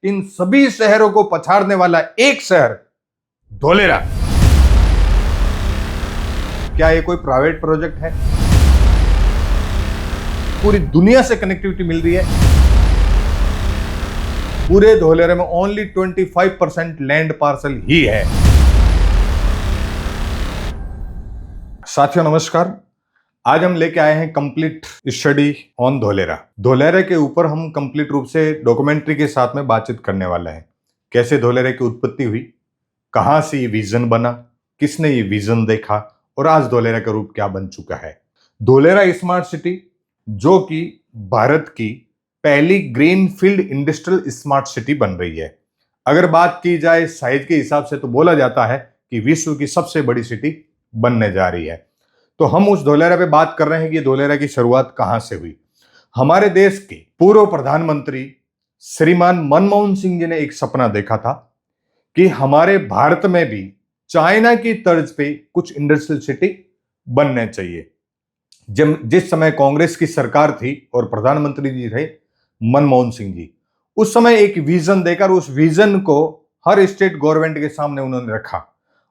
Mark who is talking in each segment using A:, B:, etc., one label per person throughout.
A: इन सभी शहरों को पछाड़ने वाला एक शहर धोलेरा। क्या ये कोई प्राइवेट प्रोजेक्ट है? पूरी दुनिया से कनेक्टिविटी मिल रही है। पूरे धोलेरा में ओनली 25% लैंड पार्सल ही है। साथियों नमस्कार, आज हम लेके आए हैं complete study on Dholera. Dholera के ऊपर हम कंप्लीट रूप से डॉक्यूमेंट्री के साथ में बातचीत करने वाला है। कैसे धोलेरा की उत्पत्ति हुई, कहां से ये विजन बना, किसने ये विजन देखा और आज धोलेरा का रूप क्या बन चुका है। धोलेरा स्मार्ट सिटी जो कि भारत की पहली green field industrial smart city बन रही है। अगर बात की जाए साइज के हिसाब से तो बोला जाता है कि विश्व की सबसे बड़ी सिटी बनने जा रही है। तो हम उस धोलेरा पे बात कर रहे हैं कि धोलेरा की शुरुआत कहां से हुई। हमारे देश के पूर्व प्रधानमंत्री श्रीमान मनमोहन सिंह जी ने एक सपना देखा था कि हमारे भारत में भी चाइना की तर्ज पे कुछ इंडस्ट्रियल सिटी बनने चाहिए। जिस समय कांग्रेस की सरकार थी और प्रधानमंत्री जी थे मनमोहन सिंह जी, उस समय एक विजन देकर उस विजन को हर स्टेट गवर्नमेंट के सामने उन्होंने रखा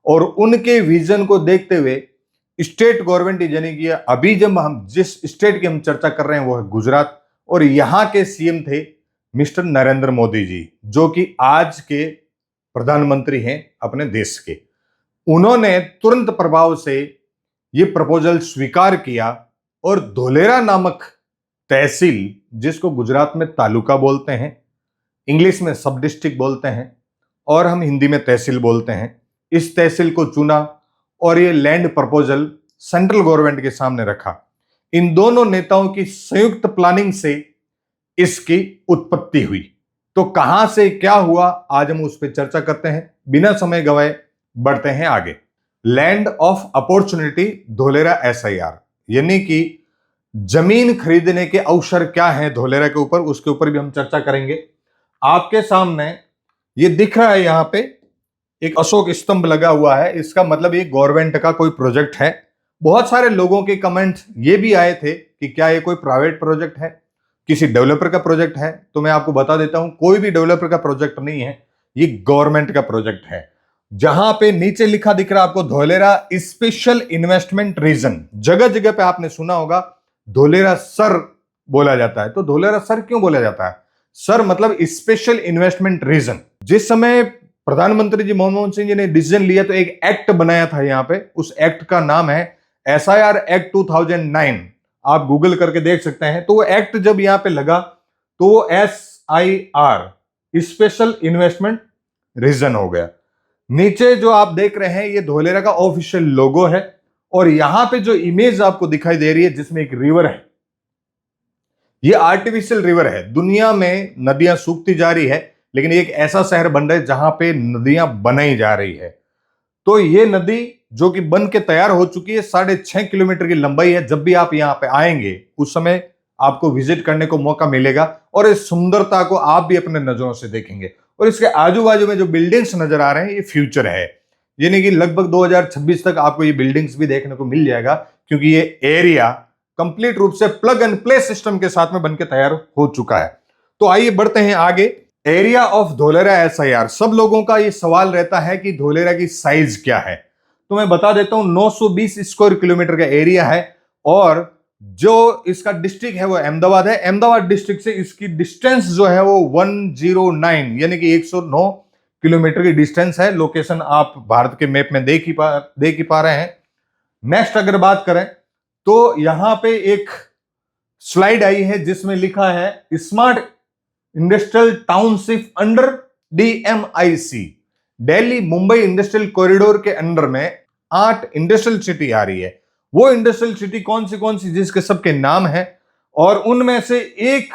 A: और उनके विजन को देखते हुए स्टेट गवर्नमेंट यानी कि अभी जब हम जिस स्टेट की हम चर्चा कर रहे हैं वो है गुजरात, और यहां के सीएम थे मिस्टर नरेंद्र मोदी जी जो कि आज के प्रधानमंत्री हैं अपने देश के। उन्होंने तुरंत प्रभाव से ये प्रपोजल स्वीकार किया और धोलेरा नामक तहसील, जिसको गुजरात में तालुका बोलते हैं, इंग्लिश में सब डिस्ट्रिक्ट बोलते हैं और हम हिंदी में तहसील बोलते हैं, इस तहसील को चुना और ये लैंड प्रपोजल सेंट्रल गवर्नमेंट के सामने रखा। इन दोनों नेताओं की संयुक्त प्लानिंग से इसकी उत्पत्ति हुई। तो कहां से क्या हुआ आज हम उस पर चर्चा करते हैं। बिना समय गवाए बढ़ते हैं आगे। Land of opportunity Dholera SIR यानी कि जमीन खरीदने के अवसर क्या है धोलेरा के ऊपर, उसके ऊपर भी हम चर्चा करेंगे। आपके सामने ये दिख रहा है, यहां पे एक अशोक स्तंभ लगा हुआ है। इसका मतलब ये गवर्नमेंट का कोई प्रोजेक्ट है। बहुत सारे लोगों के कमेंट ये भी आए थे कि क्या ये कोई प्राइवेट प्रोजेक्ट है, किसी डेवलपर का प्रोजेक्ट है। तो मैं आपको बता देता हूं, कोई भी डेवलपर का प्रोजेक्ट नहीं है, ये गवर्नमेंट का प्रोजेक्ट है। जहां पे नीचे लिखा दिख रहा है आपको धोलेरा स्पेशल इन्वेस्टमेंट रीजन, जगह जगह पे आपने सुना होगा धोलेरा सर बोला जाता है। तो धोलेरा सर क्यों बोला जाता है? सर मतलब स्पेशल इन्वेस्टमेंट रीजन। जिस समय प्रधानमंत्री जी मनमोहन सिंह जी ने डिसीजन लिया तो एक एक्ट बनाया था यहाँ पे, उस एक्ट का नाम है SIR एक्ट 2009। आप गूगल करके देख सकते हैं। तो वो एक्ट जब यहाँ पे लगा तो वो SIR स्पेशल इन्वेस्टमेंट रीजन हो गया। नीचे जो आप देख रहे हैं ये धोलेरा का ऑफिशियल लोगो है और यहां पे जो इमेज आपको दिखाई दे रही है जिसमें एक रिवर है, ये आर्टिफिशियल रिवर है। दुनिया में नदियां सूखती जा रही है लेकिन एक ऐसा शहर बन रहा है जहां पे नदियां बनाई जा रही है। तो ये नदी जो कि बन के तैयार हो चुकी है, 6.5 किलोमीटर की लंबाई है। जब भी आप यहां पे आएंगे उस समय आपको विजिट करने को मौका मिलेगा और इस सुंदरता को आप भी अपने नजरों से देखेंगे। और इसके आजू बाजू में जो बिल्डिंग्स नजर आ रहे हैं ये फ्यूचर है, यानी कि लगभग 2026 तक आपको ये बिल्डिंग्स भी देखने को मिल जाएगा क्योंकि ये एरिया कंप्लीट रूप से प्लग एंड प्ले सिस्टम के साथ में बनके तैयार हो चुका है। तो आइए बढ़ते हैं आगे। एरिया ऑफ धोलेरा SIR, सब लोगों का ये सवाल रहता है कि धोलेरा की साइज क्या है। तो मैं बता देता हूं 920 स्क्वायर किलोमीटर का एरिया है और जो इसका डिस्ट्रिक्ट है वो अहमदाबाद है। अहमदाबाद डिस्ट्रिक्ट से इसकी डिस्टेंस जो है वो 109 यानी कि 109 किलोमीटर की डिस्टेंस है। लोकेशन आप भारत के मैप में देख ही पा रहे हैं। नेक्स्ट अगर बात करें तो यहां पे एक स्लाइड आई है जिसमें लिखा है smart industrial township under DMIC, Delhi Mumbai industrial corridor के अंडर में 8 इंडस्ट्रियल सिटी आ रही है। वो इंडस्ट्रियल सिटी कौन सी जिसके सबके नाम है और उनमें से एक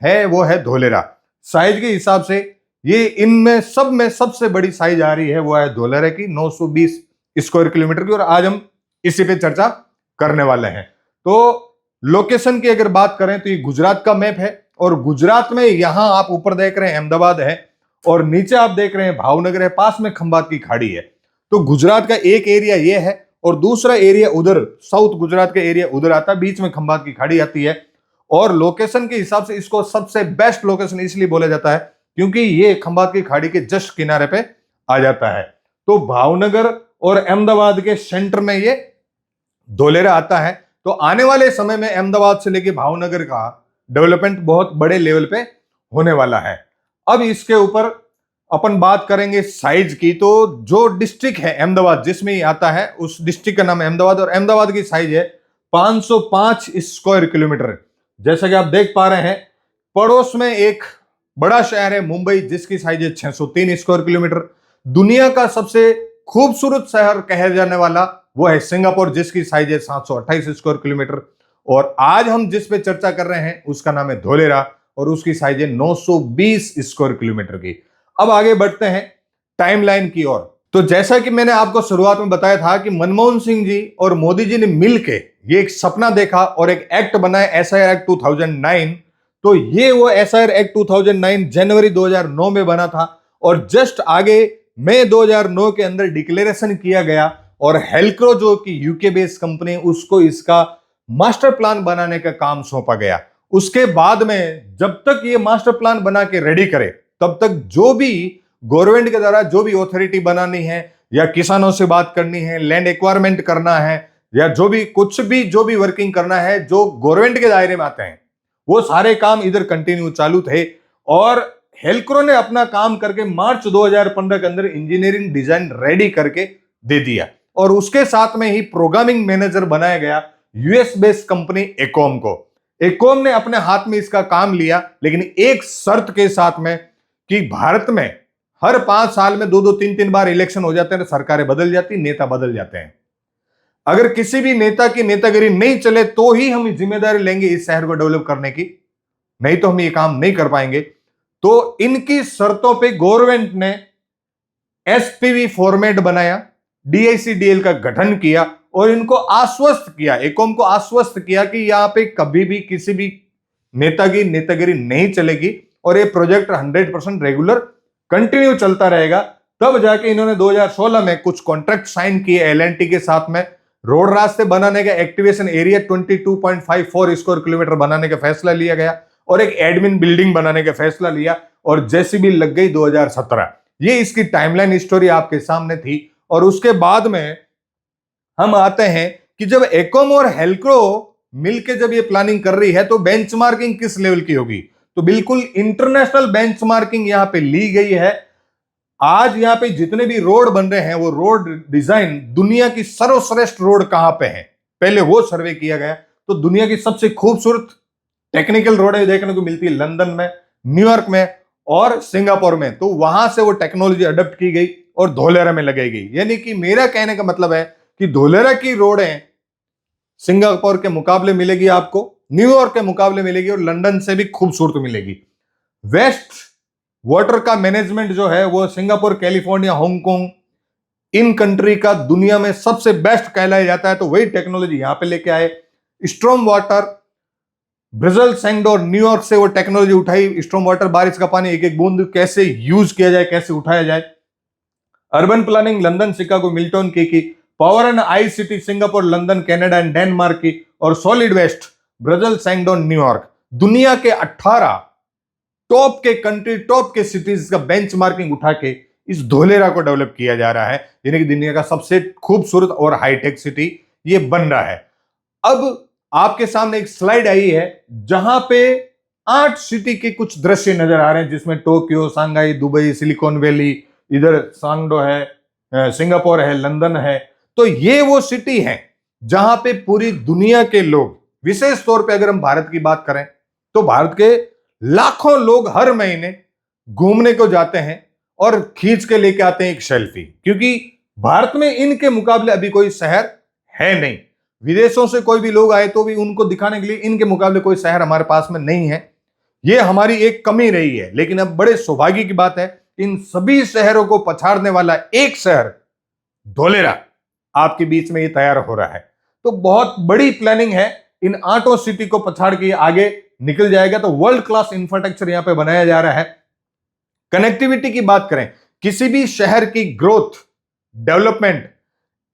A: है वो है धोलेरा। साइज के हिसाब से ये इनमें सब में सबसे बड़ी साइज आ रही है वो है धोलेरा की 920 स्क्वायर किलोमीटर की, और आज हम इसी पे चर्चा करने वाले हैं। तो लोकेशन की अगर बात करें तो ये गुजरात का मैप है और गुजरात में यहां आप ऊपर देख रहे हैं अहमदाबाद है और नीचे आप देख रहे हैं भावनगर है, पास में खंभात की खाड़ी है। तो गुजरात का एक एरिया ये है और दूसरा एरिया उधर साउथ गुजरात का एरिया उधर आता है, बीच में खंभात की खाड़ी आती है। और लोकेशन के हिसाब से इसको सबसे बेस्ट लोकेशन इसलिए बोला जाता है क्योंकि ये खंभात की खाड़ी के जस्ट किनारे पे आ जाता है। तो भावनगर और अहमदाबाद के सेंटर में ये धोलेरा आता है। तो आने वाले समय में अहमदाबाद से लेके भावनगर का डेवलपमेंट बहुत बड़े लेवल पे होने वाला है। अब इसके ऊपर अपन बात करेंगे साइज की। तो जो डिस्ट्रिक्ट है अहमदाबाद जिसमें ये आता है, उस डिस्ट्रिक्ट का नाम है अहमदाबाद, और अहमदाबाद की साइज है 505 स्क्वायर किलोमीटर। जैसा कि आप देख पा रहे हैं, पड़ोस में एक बड़ा शहर है मुंबई, जिसकी साइज है 603 स्क्वायर किलोमीटर। दुनिया का सबसे खूबसूरत शहर कहे जाने वाला वो है सिंगापुर, जिसकी साइज है 728 स्क्वायर किलोमीटर। और आज हम जिस पे चर्चा कर रहे हैं उसका नाम है धोलेरा, और उसकी साइज है 920 स्क्वायर किलोमीटर की। अब आगे बढ़ते हैं टाइमलाइन की ओर। तो जैसा कि मैंने आपको शुरुआत में बताया था कि मनमोहन सिंह जी और मोदी जी ने मिलके ये एक सपना देखा और एक एक्ट बनाया, एसआईआर एक्ट 2009। तो ये वो एसआईआर एक्ट 2009 जनवरी 2009 में बना था, और जस्ट आगे मई 2009 के अंदर डिक्लेरेशन किया गया, और हेल्क्रो जो कि यूके बेस्ड कंपनी, उसको इसका मास्टर प्लान बनाने का काम सौंपा गया। उसके बाद में जब तक ये मास्टर प्लान बना के रेडी करे, तब तक जो भी गवर्नमेंट के द्वारा जो भी अथॉरिटी बनानी है, या किसानों से बात करनी है, लैंड एक्वायरमेंट करना है, या जो भी वर्किंग करना है जो गवर्नमेंट के दायरे में आते हैं, वो सारे काम इधर कंटिन्यू चालू थे। और हेल्क्रो ने अपना काम करके मार्च 2015 के अंदर इंजीनियरिंग डिजाइन रेडी करके दे दिया, और उसके साथ में ही प्रोग्रामिंग मैनेजर बनाया गया यूएस बेस्ड कंपनी एकॉम को। एकॉम ने अपने हाथ में इसका काम लिया, लेकिन एक शर्त के साथ में कि भारत में हर 5 साल में 2-2, 3-3 बार इलेक्शन हो जाते हैं, सरकारें बदल जाती, नेता बदल जाते हैं। अगर किसी भी नेता की नेतागिरी नहीं चले तो ही हम जिम्मेदारी लेंगे इस शहर को डेवलप करने की, नहीं तो हम ये काम नहीं कर पाएंगे। तो इनकी शर्तों पे गवर्नमेंट ने एसपीवी फॉर्मेट बनाया, डीआईसीडीएल का गठन किया, और इनको आश्वस्त किया, एकॉम को आश्वस्त किया कि यहां पे कभी भी किसी भी नेता की नेतागिरी नहीं चलेगी, और ये प्रोजेक्ट 100% रेगुलर कंटिन्यू चलता रहेगा। तब जाके इन्होंने 2016 में कुछ कॉन्ट्रैक्ट साइन किए एलएनटी के साथ में। रोड रास्ते बनाने का एक्टिवेशन एरिया 22.54 स्क्वायर किलोमीटर बनाने का फैसला लिया गया, और एक एडमिन बिल्डिंग बनाने का फैसला लिया, और जेसीबी लग गई 2017। ये इसकी टाइमलाइन स्टोरी आपके सामने थी। और उसके बाद में हम आते हैं कि जब एकॉम और हेल्क्रो मिलके जब ये प्लानिंग कर रही है, तो बेंचमार्किंग किस लेवल की होगी? तो बिल्कुल इंटरनेशनल बेंचमार्किंग यहां पे ली गई है। आज यहां पे जितने भी रोड बन रहे हैं, वो रोड डिजाइन दुनिया की सर्वश्रेष्ठ रोड कहां पे है, पहले वो सर्वे किया गया। तो दुनिया की सबसे खूबसूरत टेक्निकल रोडें देखने को मिलती है लंदन में, न्यूयॉर्क में और सिंगापुर में। तो वहां से वो टेक्नोलॉजी अडॉप्ट की गई और धोलेरा में लगाई गई। यानी कि मेरा कहने का मतलब है कि धोलेरा की रोडें सिंगापुर के मुकाबले मिलेगी आपको, न्यूयॉर्क के मुकाबले मिलेगी, और लंदन से भी खूबसूरत मिलेगी। वेस्ट वाटर का मैनेजमेंट जो है वो Singapore, California, Hong Kong, in country का दुनिया में सबसे बेस्ट कहलाया जाता है। तो वही टेक्नोलॉजी यहां पे लेके आए। स्ट्रॉम वाटर ब्रिजल सेंड और न्यूयॉर्क से वो टेक्नोलॉजी उठाई। स्ट्रॉम वाटर, बारिश का पानी एक एक बूंद कैसे यूज किया जाए, कैसे उठाया जाए। Urban planning London, Chicago, Milton की। Power and I city Singapore, London, Canada and Denmark की। और सॉलिड वेस्ट ब्रिजल सेंड और न्यूयॉर्क। दुनिया के 18 टॉप के कंट्री, टॉप के सिटीज का बेंचमार्किंग उठा के इस धोलेरा को डेवलप किया जा रहा है, यानी कि दुनिया का सबसे खूबसूरत और हाईटेक सिटी ये बन रहा है। अब आपके सामने एक स्लाइड आई है जहां पे 8 सिटी के कुछ दृश्य नजर आ रहे हैं, जिसमें Tokyo, Shanghai, Dubai, silicon valley, इधर सांगडो है, सिंगापुर है, लंदन है। तो ये वो सिटी है जहां पे पूरी दुनिया के लोग, विशेष तौर पे अगर हम भारत की बात करें तो भारत के लाखों लोग हर महीने घूमने को जाते हैं और खींच के लेके आते हैं एक सेल्फी, क्योंकि भारत में इनके मुकाबले अभी कोई शहर है नहीं। विदेशों से कोई भी लोग आए तो भी उनको दिखाने के लिए इनके मुकाबले कोई शहर हमारे पास में नहीं है। ये हमारी एक कमी रही है। लेकिन अब बड़े सौभाग्य की बात है, इन सभी शहरों को पछाड़ने वाला एक शहर धोलेरा आपके बीच में ये तैयार हो रहा है। तो बहुत बड़ी प्लानिंग है। इन 8 सिटी को पछाड़ के आगे निकल जाएगा। तो वर्ल्ड क्लास इंफ्रास्ट्रक्चर यहां पे बनाया जा रहा है। कनेक्टिविटी की बात करें, किसी भी शहर की ग्रोथ, डेवलपमेंट,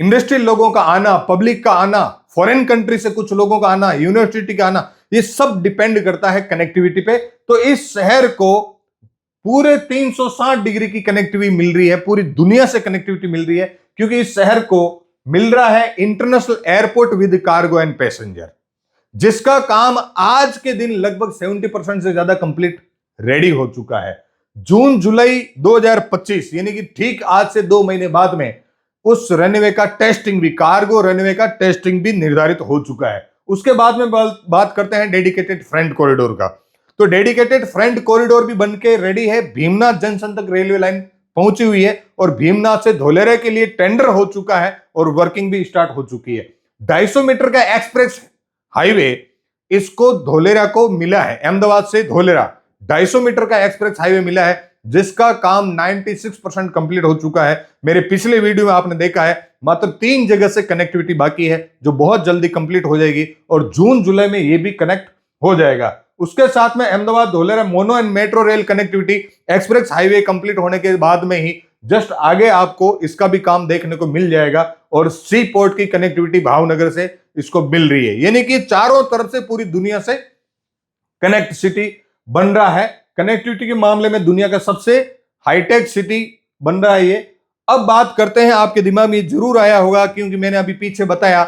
A: इंडस्ट्रियल लोगों का आना, पब्लिक का आना, फॉरेन कंट्री से कुछ लोगों का आना, यूनिवर्सिटी का आना, ये सब डिपेंड करता है कनेक्टिविटी पे। तो इस शहर को पूरे 360 डिग्री की कनेक्टिविटी मिल रही है, पूरी दुनिया से कनेक्टिविटी मिल रही है, क्योंकि इस शहर को मिल रहा है international airport with cargo and passenger, जिसका काम आज के दिन लगभग 70% से ज्यादा कंप्लीट रेडी हो चुका है। जून जुलाई 2025 यानी कि ठीक आज से 2 महीने बाद में उस रनवे का टेस्टिंग भी, कार्गो रनवे का टेस्टिंग भी निर्धारित हो चुका है। उसके बाद में बात करते हैं डेडिकेटेड फ्रंट कॉरिडोर का। तो डेडिकेटेड फ्रंट कॉरिडोर भी बनके रेडी है, भीमनाथ जंक्शन तक रेलवे लाइन पहुंची हुई है और भीमनाथ से धोलेरा के लिए टेंडर हो चुका है और वर्किंग भी स्टार्ट हो चुकी है। 250 मीटर का एक्सप्रेस हाईवे इसको धोलेरा को मिला है, अहमदाबाद से धोलेरा 250 मीटर का एक्सप्रेस हाईवे मिला है, जिसका काम 96% कंप्लीट हो चुका है। मेरे पिछले वीडियो में आपने देखा है मात्र 3 जगह से कनेक्टिविटी बाकी है, जो बहुत जल्दी कंप्लीट हो जाएगी और जून जुलाई में ये भी कनेक्ट हो जाएगा। उसके साथ में Ahmedabad Dholera mono and metro rail connectivity express highway complete होने के बाद में ही जस्ट आगे आपको इसका भी काम देखने को मिल जाएगा और सी पोर्ट की कनेक्टिविटी भावनगर से इसको मिल रही है, यानी कि चारों तरफ से पूरी दुनिया से कनेक्ट सिटी बन रहा है। कनेक्टिविटी के मामले में दुनिया का सबसे हाईटेक सिटी बन रहा है ये। अब बात करते हैं, आपके दिमाग में जरूर आया होगा क्योंकि मैंने अभी पीछे बताया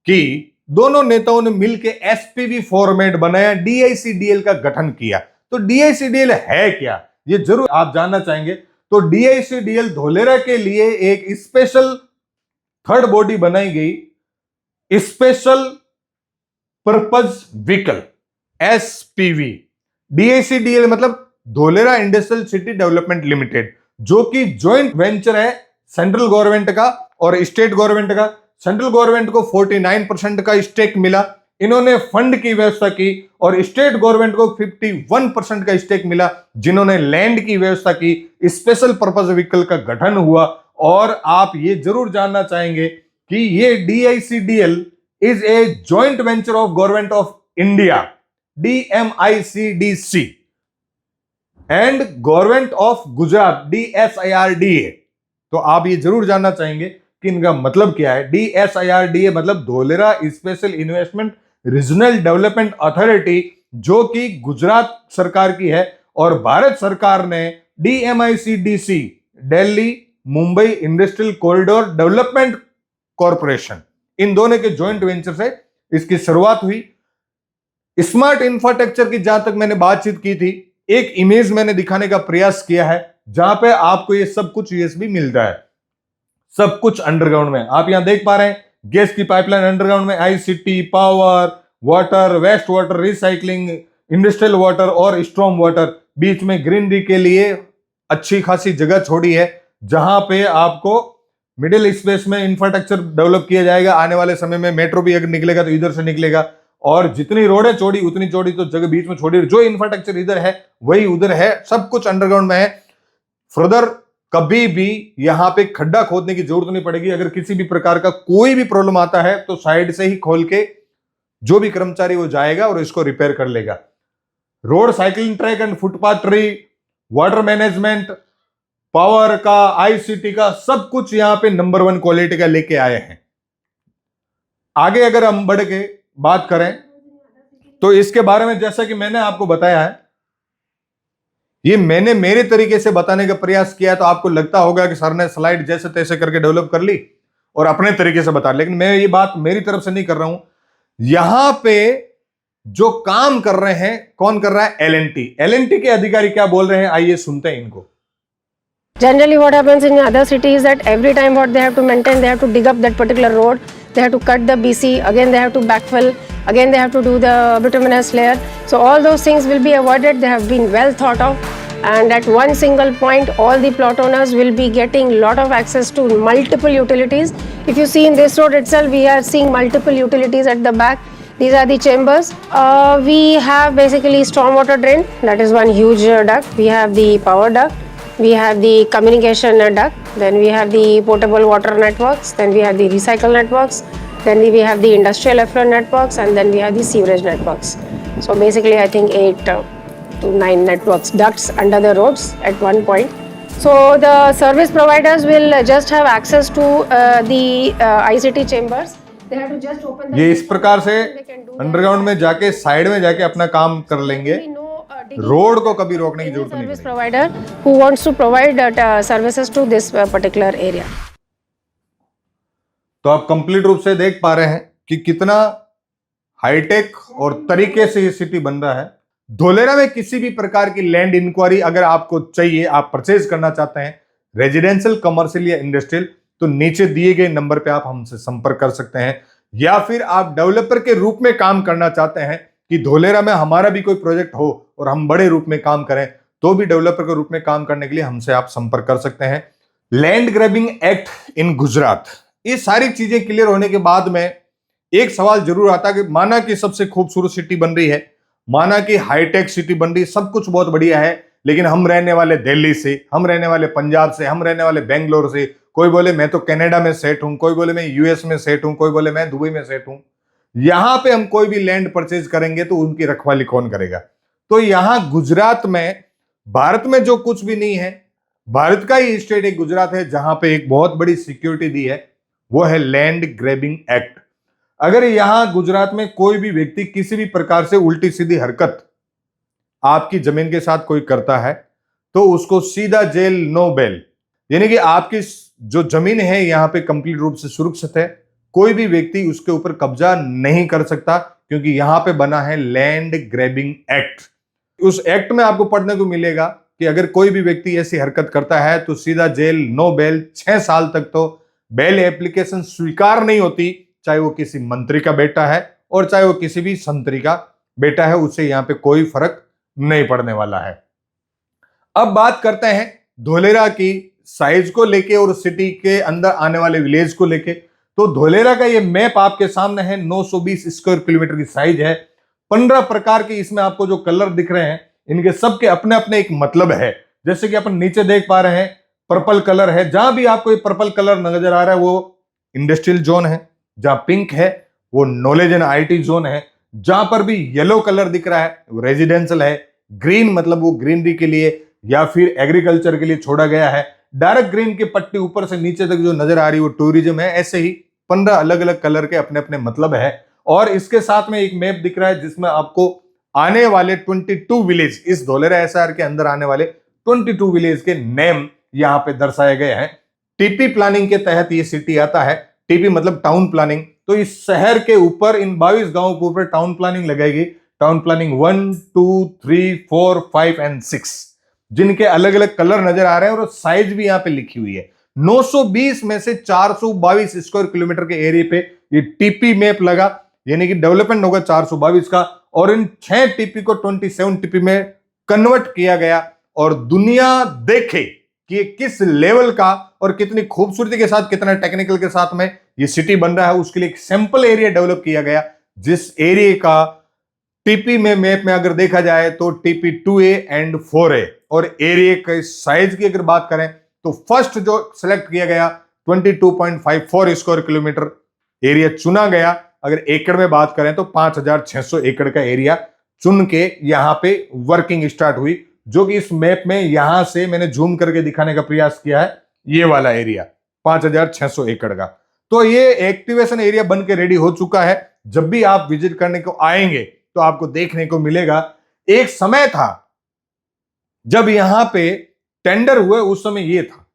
A: कि दोनों नेताओं ने मिलकर एसपीवी फॉर्मेट बनाया, डीआईसीडीएल का गठन किया। तो डीआईसीडीएल है क्या, ये जरूर आप जानना चाहेंगे। तो डीआईसीडीएल धोलेरा के लिए एक स्पेशल थर्ड बॉडी बनाई गई, स्पेशल पर्पज व्हीकल, एसपीवी। डीआईसीडीएल मतलब Dholera industrial city development limited, जो कि ज्वाइंट वेंचर है सेंट्रल गवर्नमेंट का और स्टेट गवर्नमेंट का। सेंट्रल गवर्नमेंट को 49% का स्टेक मिला, इन्होंने फंड की व्यवस्था की, और स्टेट गवर्नमेंट को 51% का स्टेक मिला, जिन्होंने लैंड की व्यवस्था की। स्पेशल पर्पज व्हीकल का गठन हुआ। और आप ये जरूर जानना चाहेंगे कि ये DICDL is a joint venture of government of India, DMICDC, and government of Gujarat, DSIRDA। तो आप ये जरूर जानना चाहेंगे कि इनका मतलब क्या है। DSIRDA मतलब Dholera special investment regional development authority, जो कि गुजरात सरकार की है, और भारत सरकार ने DMICDC, Delhi Mumbai industrial corridor development corporation, इन दोनों के ज्वाइंट वेंचर से इसकी शुरुआत हुई। स्मार्ट इंफ्रास्ट्रक्चर की जहां तक मैंने बातचीत की थी, एक इमेज मैंने दिखाने का प्रयास किया है जहां पे आपको ये सब कुछ यूएसबी मिल रहा है, सब कुछ अंडरग्राउंड में। आप यहां देख पा रहे हैं गैस की पाइपलाइन अंडरग्राउंड में, ICT, power, water, waste water recycling, industrial water और स्ट्रॉम वाटर। बीच में ग्रीनरी के लिए अच्छी खासी जगह छोड़ी है, जहां पे आपको मिडिल स्पेस में इंफ्रास्ट्रक्चर डेवलप किया जाएगा। आने वाले समय में मेट्रो भी अगर निकलेगा तो इधर से निकलेगा, और जितनी रोडें चौड़ी उतनी चौड़ी तो जगह बीच में छोड़ी, जो इंफ्रास्ट्रक्चर इधर है वही उधर है, सब कुछ अंडरग्राउंड में है। फर्दर कभी भी यहां पे खड्डा खोदने की जरूरत नहीं पड़ेगी। अगर किसी भी प्रकार का कोई भी प्रॉब्लम आता है तो साइड से ही खोल के जो भी कर्मचारी वो जाएगा और इसको रिपेयर कर लेगा। Road cycling track and footpath tree, water management, power का, आईसीटी का, सब कुछ यहां पे नंबर 1 क्वालिटी का लेके आए हैं। आगे अगर हम बढ़ के बात करें तो इसके बारे में, जैसा कि मैंने आपको बताया है, ये मैंने मेरे तरीके से बताने का प्रयास किया, तो आपको लगता होगा कि सर ने स्लाइड जैसे तैसे करके डेवलप कर ली और अपने तरीके से बता, लेकिन मैं ये बात मेरी तरफ से नहीं कर रहा हूं। यहां पे जो काम कर रहे हैं, कौन कर रहा है? एलएनटी के अधिकारी क्या बोल रहे हैं, आइए सुनते हैं इनको।
B: Generally what happens in other cities is that every time what they have to maintain, they have to dig up that particular road, they have to cut the BC, again they have to backfill, again they have to do the bituminous layer. So all those things will be avoided. They have been well thought of, and at one single point all the plot owners will be getting lot of access to multiple utilities. If you see in this road itself, we are seeing multiple utilities at the back. These are the chambers. We have basically stormwater drain, that is one huge duct. We have the power duct. We have the communication duct, then we have the potable water networks, then we have the recycle networks, then we have the industrial effluent networks, and then we have the sewerage networks. So basically I think 8 to 9 networks, ducts under the roads at one point. So the service providers will just have access to the ICT chambers. They have to just open the,
A: ये इस प्रकार से underground में जाके side में जाके अपना काम कर लेंगे। रोड को कभी रोकने की जरूरत नहीं
B: सर्विस
A: पड़ेगी।
B: Provider who wants to provide services to this particular area.
A: तो आप कंप्लीट रूप से देख पा रहे हैं कि कितना हाईटेक और तरीके से ये सिटी बन रहा है। धोलेरा में किसी भी प्रकार की लैंड इंक्वायरी अगर आपको चाहिए, आप परचेज करना चाहते हैं रेजिडेंशियल, कमर्शियल या इंडस्ट्रियल, तो नीचे दिए गए नंबर पे आप हमसे संपर्क कर सकते हैं। या फिर आप डेवलपर के रूप में काम करना चाहते हैं कि धोलेरा में हमारा भी कोई प्रोजेक्ट हो और हम बड़े रूप में काम करें, तो भी डेवलपर के रूप में काम करने के लिए हमसे आप संपर्क कर सकते हैं। Land grabbing act in Gujarat, ये सारी चीजें क्लियर होने के बाद में एक सवाल जरूर आता कि माना कि सबसे खूबसूरत सिटी बन रही है, माना कि हाईटेक सिटी बन रही है, सब कुछ बहुत बढ़िया है, लेकिन हम रहने वाले दिल्ली से, हम रहने वाले पंजाब से, हम रहने वाले बेंगलोर से, कोई बोले मैं तो कनाडा में सेट हूं, कोई बोले मैं यूएस में सेट हूं, कोई बोले मैं दुबई में सेट हूं, यहां पे हम कोई भी लैंड परचेज करेंगे तो उनकी रखवाली कौन करेगा? तो यहां गुजरात में, भारत में जो कुछ भी नहीं है, भारत का ही स्टेट एक गुजरात है जहां पे एक बहुत बड़ी सिक्योरिटी दी है, वो है लैंड ग्रैबिंग एक्ट। अगर यहां गुजरात में कोई भी व्यक्ति किसी भी प्रकार से उल्टी सीधी हरकत आपकी जमीन के साथ कोई करता है तो उसको सीधा जेल, नो बेल। यानी कि आपकी जो जमीन है यहां पे कंप्लीट रूप से सुरक्षित है, कोई भी व्यक्ति उसके ऊपर कब्जा नहीं कर सकता, क्योंकि यहां पे बना है लैंड ग्रैबिंग एक्ट। उस एक्ट में आपको पढ़ने को मिलेगा कि अगर कोई भी व्यक्ति ऐसी हरकत करता है तो सीधा जेल, नो बेल, 6 साल तक तो बेल एप्लीकेशन स्वीकार नहीं होती, चाहे वो किसी मंत्री का बेटा है और चाहे वो किसी भी संतरी का बेटा है, उससे यहां पे कोई फर्क नहीं पड़ने वाला है। अब बात करते हैं धोलेरा की साइज को लेके और सिटी के अंदर आने वाले विलेज को लेके। तो धोलेरा का ये मैप आपके सामने है, 920 स्क्वायर किलोमीटर की साइज है। 15 प्रकार के इसमें आपको जो कलर दिख रहे हैं, इनके सबके अपने अपने एक मतलब है। जैसे कि अपन नीचे देख पा रहे हैं पर्पल कलर है, जहां भी आपको ये पर्पल कलर नजर आ रहा है वो इंडस्ट्रियल जोन है, जहां पिंक है वो नॉलेज एंड आईटी जोन है, जहां पर भी येलो कलर दिख रहा है वो रेजिडेंशियल है, ग्रीन मतलब वो ग्रीनरी के लिए या फिर एग्रीकल्चर के लिए छोड़ा गया है, डार्क ग्रीन की पट्टी ऊपर से नीचे तक जो नजर आ रही है वो टूरिज्म है। ऐसे ही 15 अलग अलग कलर के अपने अपने मतलब है। और इसके साथ में एक मैप दिख रहा है जिसमें आपको आने वाले 22 विलेज, इस धोलेरा एसआर के अंदर आने वाले 22 विलेज के नेम यहां पे दर्शाए गए हैं। टीपी प्लानिंग के तहत ये सिटी आता है। टीपी मतलब टाउन प्लानिंग, तो इस शहर के ऊपर इन 22 गांवों के ऊपर टाउन प्लानिंग लगाएगी। टाउन प्लानिंग 1, 2, 3, 4, 5 एंड 6, जिनके अलग अलग कलर नजर आ रहे हैं और साइज भी यहां पे लिखी हुई है। 920 में से 422 स्क्वायर किलोमीटर के एरिया पे ये टीपी मैप लगा, यानी कि डेवलपमेंट होगा 422 का, और इन 6 टीपी को 27 टीपी में कन्वर्ट किया गया। और दुनिया देखे कि ये किस लेवल का और कितनी खूबसूरती के साथ, कितना टेक्निकल के साथ में ये सिटी बन रहा है, उसके लिए एक सैंपल एरिया डेवलप किया गया, जिस एरिया का टीपी में मैप में अगर देखा जाए तो टीपी 2A एंड 4A। और एरिया के साइज की अगर बात करें तो फर्स्ट जो सिलेक्ट किया गया 22.54 स्क्वायर किलोमीटर एरिया चुना गया। अगर एकड़ में बात करें तो 5600 एकड़ का एरिया चुन के यहां पे वर्किंग स्टार्ट हुई, जो कि इस मैप में यहां से मैंने जूम करके दिखाने का प्रयास किया है, ये वाला एरिया 5600 एकड़ का। तो ये एक्टिवेशन एरिया बन के रेडी हो चुका है। जब भी आप विजिट करने को आएंगे तो आपको देखने को मिलेगा। एक समय था जब यहां पे टेंडर हुए, उस समय ये था,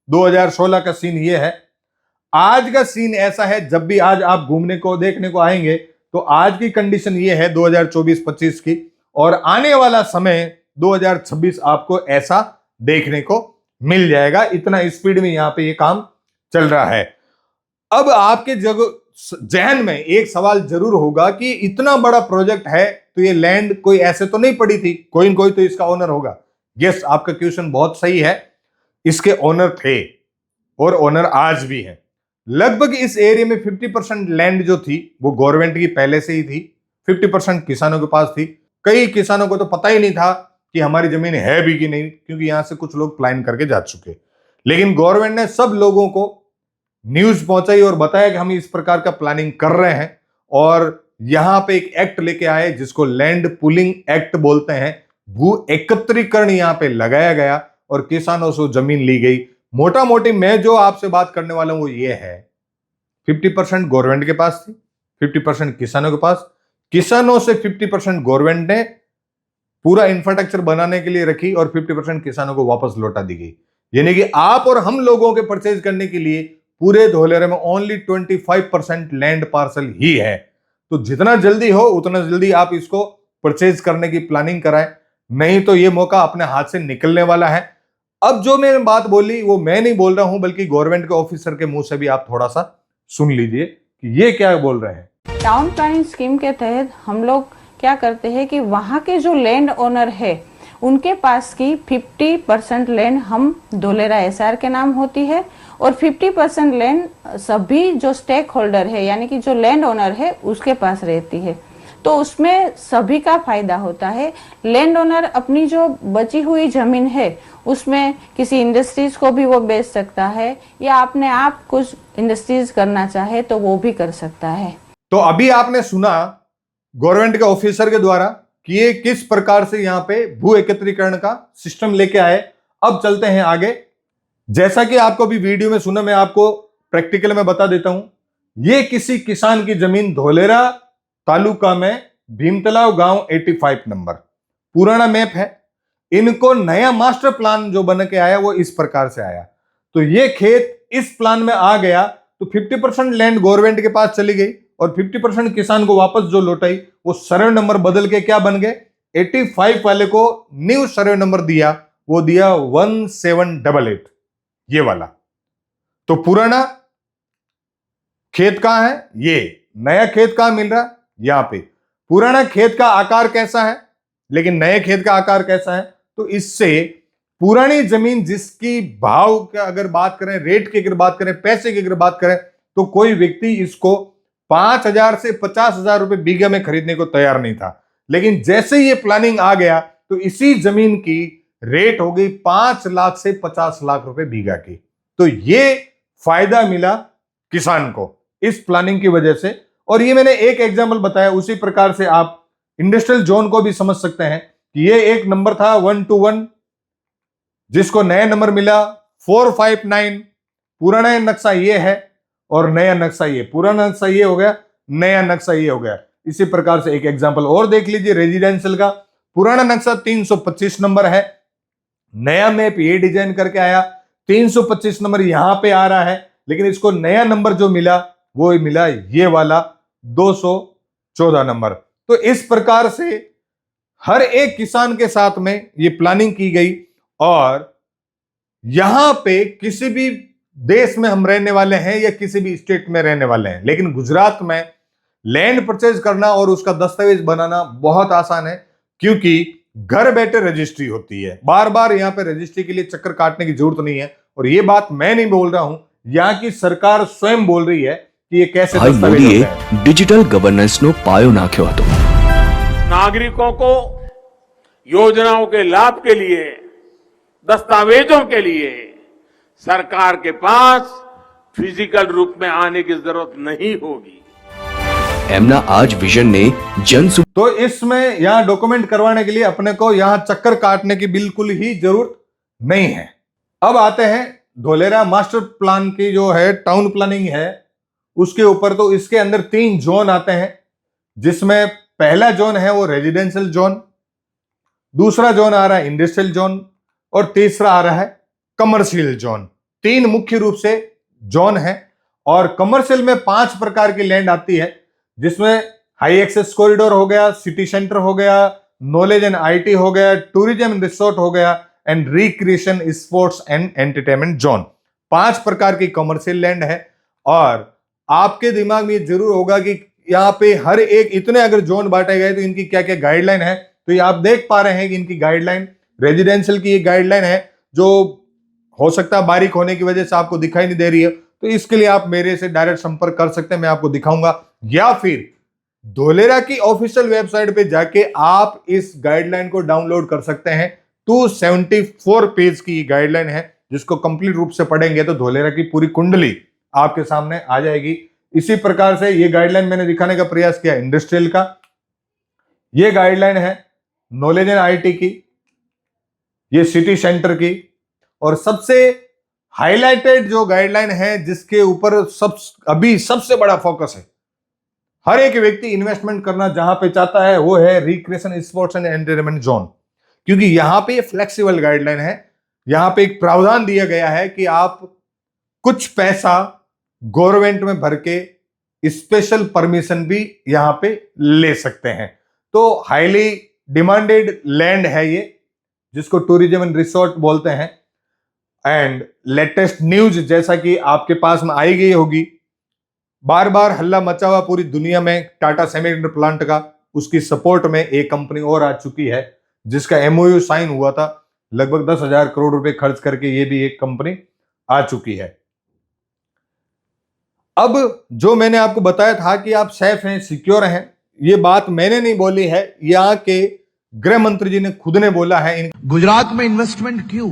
A: 2016 का सीन ये है। आज का सीन ऐसा है, जब भी आज आप घूमने को देखने को आएंगे तो आज की कंडीशन ये है 2024-25 की, और आने वाला समय 2026 आपको ऐसा देखने को मिल जाएगा। इतना स्पीड में यहां पे ये काम चल रहा है। अब आपके जहन में एक सवाल जरूर होगा कि इतना बड़ा प्रोजेक्ट है तो ये लैंड कोई ऐसे तो नहीं पड़ी थी, कोई न कोई तो इसका ओनर होगा। यस, आपका क्वेश्चन बहुत सही है, इसके ओनर थे और ओनर आज भी है। लगभग इस एरिया में 50% लैंड जो थी वो गवर्नमेंट की पहले से ही थी, 50% किसानों के पास थी। कई किसानों को तो पता ही नहीं था कि हमारी जमीन है भी कि नहीं, क्योंकि यहां से कुछ लोग प्लान करके जा चुके। लेकिन गवर्नमेंट ने सब लोगों को न्यूज पहुंचाई और बताया कि हम इस प्रकार का प्लानिंग कर रहे हैं, और यहां पे एक एक्ट लेके आए जिसको लैंड पुलिंग एक्ट बोलते हैं। भू एकत्रीकरण यहां पे लगाया गया और किसानों से जमीन ली गई। मोटा मोटी मैं जो आपसे बात करने वाला हूं वो ये है, 50% गवर्नमेंट के पास थी, 50% किसानों के पास। किसानों से 50% गवर्नमेंट ने पूरा इंफ्रास्ट्रक्चर बनाने के लिए रखी और 50% किसानों को वापस लौटा दी गई। यानी कि आप और हम लोगों के परचेज करने के लिए पूरे धोलेरा में ओनली 25% लैंड पार्सल ही है। तो जितना जल्दी हो उतना जल्दी आप इसको परचेज करने की प्लानिंग कराएं, नहीं तो ये मौका अपने हाथ से निकलने वाला है। अब जो मैंने बात बोली वो मैं नहीं बोल रहा हूं, बल्कि गवर्नमेंट के ऑफिसर के मुंह से भी आप थोड़ा सा सुन लीजिए कि ये क्या बोल रहे हैं।
C: टाउन प्लानिंग स्कीम के तहत हम लोग क्या करते हैं कि वहाँ के जो लैंड ओनर है उनके पास की 50% लैंड हम धोलेरा एसआर के नाम होती है और 50% लैंड सभी जो स्टेक होल्डर है यानी कि जो लैंड ओनर है उसके पास रहती है। तो उसमें सभी का फायदा होता है। लैंड ओनर अपनी जो बची हुई जमीन है उसमें किसी इंडस्ट्रीज को भी वो बेच सकता है या अपने आप कुछ इंडस्ट्रीज करना चाहे तो वो भी कर सकता है।
A: तो अभी आपने सुना गवर्नमेंट के ऑफिसर के द्वारा कि ये किस प्रकार से यहाँ पे भू एकत्रीकरण का सिस्टम लेके आए। अब चलते हैं आगे। जैसा कि आपको भी वीडियो में सुना, मैं आपको प्रैक्टिकल में बता देता हूं। ये किसी किसान की जमीन धोलेरा तालुका में भीमतलाव गांव 85 नंबर पुराना मैप है। इनको नया मास्टर प्लान जो बन के आया वो इस प्रकार से आया। तो ये खेत इस प्लान में आ गया तो 50% लैंड गवर्नमेंट के पास चली गई और 50% किसान को वापस जो लौटाई वो सर्वे नंबर बदल के क्या बन गए, 85 वाले को न्यू सर्वे नंबर दिया, वो दिया 1788 ये वाला। तो पुराना खेत कहां है, ये नया खेत कहां मिल रहा है, यहां पे। पुराना खेत का आकार कैसा है लेकिन नए खेत का आकार कैसा है, तो इससे पुरानी जमीन जिसकी भाव का अगर बात करें, रेट की अगर बात करें, पैसे की अगर बात करें, तो कोई व्यक्ति इसको 5,000 से 50,000 रुपए बीघा में खरीदने को तैयार नहीं था। लेकिन जैसे ये प्लानिंग आ गया तो इसी जमीन की रेट हो गई 5 लाख से 50 लाख रुपए बीघा की। तो ये फायदा मिला किसान को इस प्लानिंग की वजह से। और ये मैंने एक एग्जांपल बताया, उसी प्रकार से आप इंडस्ट्रियल जोन को भी समझ सकते हैं कि ये एक नंबर था 121 जिसको नया नंबर मिला 459। पुराना नक्शा ये है और नया नक्शा ये, पुराना नक्शा ये हो गया, नया नक्शा ये हो गया। इसी प्रकार से एक एग्जांपल और देख लीजिए रेजिडेंशियल का। पुराना नक्शा 325 नंबर है, नया मैप ये डिजाइन करके आया, 325 नंबर यहां पे आ रहा है, लेकिन इसको नया नंबर जो मिला वो मिला ये वाला 214 नंबर। तो इस प्रकार से हर एक किसान के साथ में ये प्लानिंग की गई। और यहां पे किसी भी देश में हम रहने वाले हैं या किसी भी स्टेट में रहने वाले हैं, लेकिन गुजरात में लैंड परचेज करना और उसका दस्तावेज बनाना बहुत आसान है, क्योंकि घर बैठे रजिस्ट्री होती है। बार बार यहां पे रजिस्ट्री के लिए चक्कर काटने की जरूरत नहीं है। और ये बात मैं नहीं बोल रहा हूं, यहां की सरकार स्वयं बोल रही है कि ये कैसे दस्तावेज होते हैं।
D: डिजिटल गवर्नेंस नो पायो नाख्यो हतो।
E: नागरिकों को योजनाओं के लाभ के लिए, दस्तावेजों के लिए सरकार के पास फिजिकल रूप में आने की जरूरत नहीं होगी।
D: एमना आज विजन ने जन
A: तो इसमें यहां डॉक्यूमेंट करवाने के लिए अपने को यहां चक्कर काटने की बिल्कुल ही जरूरत नहीं है। अब आते हैं धोलेरा मास्टर प्लान की जो है टाउन प्लानिंग है उसके ऊपर। तो इसके अंदर 3 जोन आते हैं, जिसमें पहला जोन है वो रेजिडेंशियल जोन, दूसरा जोन आ रहा है इंडस्ट्रियल जोन और तीसरा आ रहा है कमर्शियल जोन। 3 मुख्य रूप से जोन है। और कमर्शियल में 5 प्रकार की लैंड आती है, जिसमें हाई एक्सेस कॉरिडोर हो गया, सिटी सेंटर हो गया, नॉलेज एंड आईटी हो गया, टूरिज्म एंड रिसोर्ट हो गया and recreation sports and entertainment zone. 5 प्रकार की कमर्शियल लैंड है। और आपके दिमाग में ये जरूर होगा कि यहाँ पे हर एक इतने अगर जोन बांटे गए तो इनकी क्या क्या गाइडलाइन है। तो ये आप देख पा रहे हैं कि इनकी गाइडलाइन, रेजिडेंशियल की ये गाइडलाइन है जो हो सकता है बारीक होने की वजह से आपको दिखाई नहीं दे रही है। तो इसके लिए आप मेरे से डायरेक्ट संपर्क कर सकते हैं, मैं आपको दिखाऊंगा, या फिर धोलेरा की ऑफिशियल वेबसाइट पे जाके आप इस गाइडलाइन को डाउनलोड कर सकते हैं। 274 पेज की गाइडलाइन है, जिसको कंप्लीट रूप से पढ़ेंगे तो धोलेरा की पूरी कुंडली आपके सामने आ जाएगी। इसी प्रकार से ये गाइडलाइन मैंने दिखाने का प्रयास किया इंडस्ट्रियल का। ये गाइडलाइन है नॉलेज एंड आईटी की, ये सिटी सेंटर की, और सबसे हाईलाइटेड जो गाइडलाइन है जिसके ऊपर अभी सबसे बड़ा फोकस है, हर एक व्यक्ति इन्वेस्टमेंट करना जहां पे चाहता है वो है recreation sports and entertainment zone, क्योंकि यहां पे फ्लेक्सिबल गाइडलाइन है। यहां पे एक प्रावधान दिया गया है कि आप कुछ पैसा गवर्नमेंट में भर के स्पेशल परमिशन भी यहां पे ले सकते हैं। तो हाईली डिमांडेड लैंड है ये, जिसको टूरिज्म एंड रिसोर्ट बोलते हैं। एंड लेटेस्ट न्यूज जैसा कि आपके पास में आई गई होगी, बार बार हल्ला मचा हुआ पूरी दुनिया में टाटा सेमीकंडक्टर प्लांट का, उसकी सपोर्ट में एक कंपनी और आ चुकी है जिसका एमओयू साइन हुआ था। लगभग 10,000 करोड़ रुपए खर्च करके ये भी एक कंपनी आ चुकी है। अब जो मैंने आपको बताया था कि आप सेफ हैं, सिक्योर हैं, ये बात मैंने नहीं बोली है, यहाँ के गृह मंत्री जी ने खुद ने बोला है।
F: गुजरात में इन्वेस्टमेंट क्यों?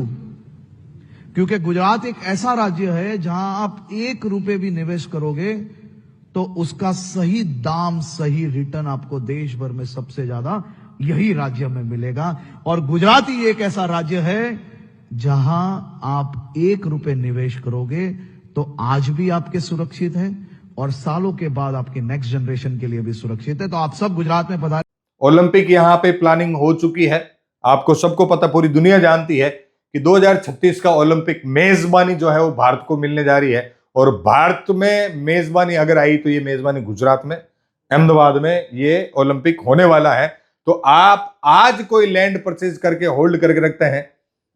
F: क्योंकि गुजरात एक ऐसा राज्य है जहां आप 1 रुपए भी निवेश करोगे तो उसका सही दाम, सही रिटर्न आपको देश भर में सबसे ज्यादा यही राज्य में मिलेगा। और गुजरात ही एक ऐसा राज्य है जहां आप 1 रुपए निवेश करोगे तो आज भी आपके सुरक्षित है और सालों के बाद आपके नेक्स्ट जनरेशन के लिए भी सुरक्षित है। तो आप सब गुजरात में पधारें।
A: ओलंपिक यहां पे प्लानिंग हो चुकी है। आपको सबको पता, पूरी दुनिया जानती है कि 2036 का ओलंपिक मेजबानी जो है वो भारत को मिलने जा रही है। और भारत में मेजबानी अगर आई तो ये मेजबानी गुजरात में, अहमदाबाद में ये ओलंपिक होने वाला है। तो आप आज कोई लैंड परचेज करके होल्ड करके रखते हैं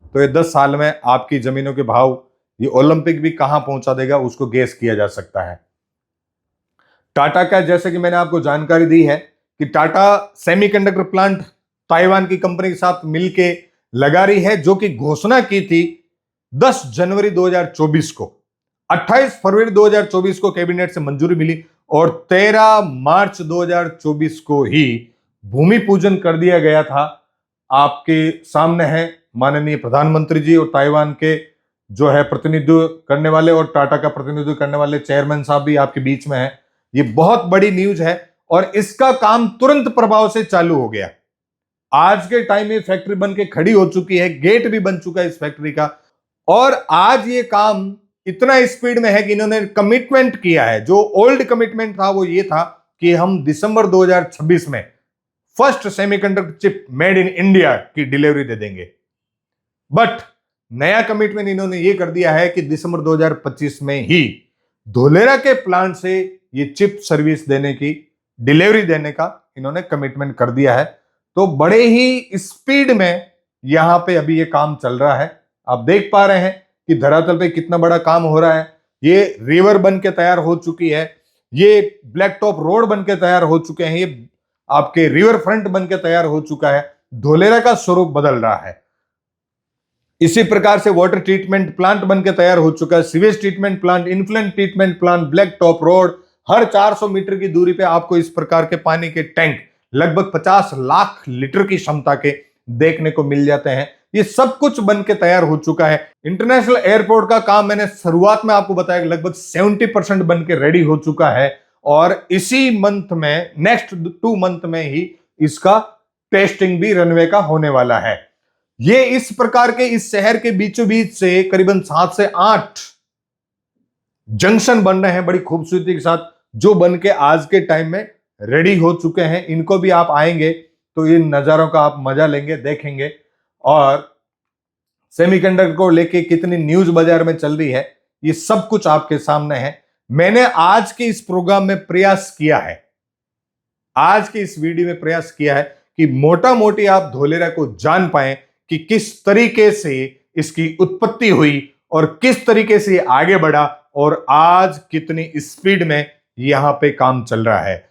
A: तो ये 10 साल में आपकी जमीनों के भाव ये ओलंपिक भी कहां पहुंचा देगा उसको गेस किया जा सकता है। टाटा का, जैसे कि मैंने आपको जानकारी दी है कि टाटा सेमीकंडक्टर प्लांट ताइवान की कंपनी के साथ मिलके लगा रही है, जो कि घोषणा की थी 10 जनवरी 2024 को। 28 फरवरी 2024 को कैबिनेट से मंजूरी मिली और 13 मार्च 2024 को ही भूमि पूजन कर दिया गया था। आपके सामने है माननीय प्रधानमंत्री जी और ताइवान के जो है प्रतिनिधित्व करने वाले और टाटा का प्रतिनिधित्व करने वाले चेयरमैन साहब भी आपके बीच में है। ये बहुत बड़ी न्यूज है और इसका काम तुरंत प्रभाव से चालू हो गया। आज के टाइम में फैक्ट्री बन के खड़ी हो चुकी है, गेट भी बन चुका है इस फैक्ट्री का। और आज ये काम इतना स्पीड में है कि इन्होंने कमिटमेंट किया है। जो ओल्ड कमिटमेंट था वो ये था कि हम दिसंबर 2026 में first semiconductor chip made in India की डिलीवरी दे देंगे। बट नया कमिटमेंट इन्होंने ये कर दिया है कि दिसंबर 2025 में ही धोलेरा के प्लांट से ये चिप सर्विस देने की, डिलीवरी देने का इन्होंने कमिटमेंट कर दिया है। तो बड़े ही स्पीड में यहां पे अभी ये काम चल रहा है। आप देख पा रहे हैं कि धरातल पे कितना बड़ा काम हो रहा है। ये रिवर बन के तैयार हो चुकी है, ये ब्लैक टॉप रोड बन के तैयार हो चुके हैं, ये आपके रिवर फ्रंट बन के तैयार हो चुका है। धोलेरा का स्वरूप बदल रहा है। इसी प्रकार से वाटर ट्रीटमेंट प्लांट बन के तैयार हो चुका है, sewage treatment plant, influent treatment plant, black top road. हर 400 मीटर की दूरी पे आपको इस प्रकार के पानी के टैंक लगभग 50 लाख लीटर की क्षमता के देखने को मिल जाते हैं। ये सब कुछ बन के तैयार हो चुका है। इंटरनेशनल एयरपोर्ट का काम मैंने शुरुआत में आपको बताया कि लगभग 70% बन के रेडी हो चुका है और इसी मंथ में, नेक्स्ट 2 मंथ में ही इसका टेस्टिंग भी रनवे का होने वाला है। ये इस प्रकार के इस शहर के बीचों बीच से करीबन 7 से 8 जंक्शन बन रहे हैं बड़ी खूबसूरती के साथ, जो बन के आज के टाइम में रेडी हो चुके हैं। इनको भी आप आएंगे तो इन नजारों का आप मजा लेंगे, देखेंगे। और सेमीकंडक्टर को लेके कितनी न्यूज बाजार में चल रही है ये सब कुछ आपके सामने है। मैंने आज के इस प्रोग्राम में प्रयास किया है, आज के इस वीडियो में प्रयास किया है कि मोटा मोटी आप धोलेरा को जान पाए कि किस तरीके से इसकी उत्पत्ति हुई और किस तरीके से आगे बढ़ा और आज कितनी स्पीड में यहां पे काम चल रहा है।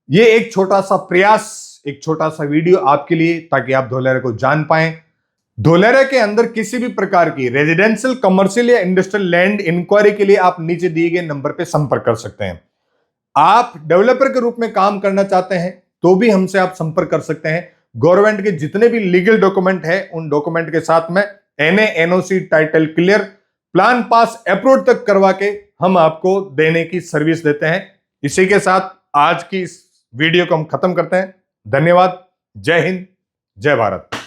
A: ये एक छोटा सा प्रयास, एक छोटा सा वीडियो आपके लिए, ताकि आप धोलेरा को जान पाएं। धोलेरा के अंदर किसी भी प्रकार की रेजिडेंशियल, कमर्शियल या इंडस्ट्रियल लैंड इंक्वायरी के लिए आप नीचे दिए गए नंबर पे संपर्क कर सकते हैं। आप डेवलपर के रूप में काम करना चाहते हैं तो भी हमसे आप संपर्क कर सकते हैं। गवर्नमेंट के जितने भी लीगल डॉक्यूमेंट है उन डॉक्यूमेंट के साथ में NA, NOC, title clear, plan pass, approve तक करवा के हम आपको देने की सर्विस देते हैं। इसी के साथ आज की इस वीडियो को हम खत्म करते हैं। धन्यवाद। जय हिंद, जय भारत।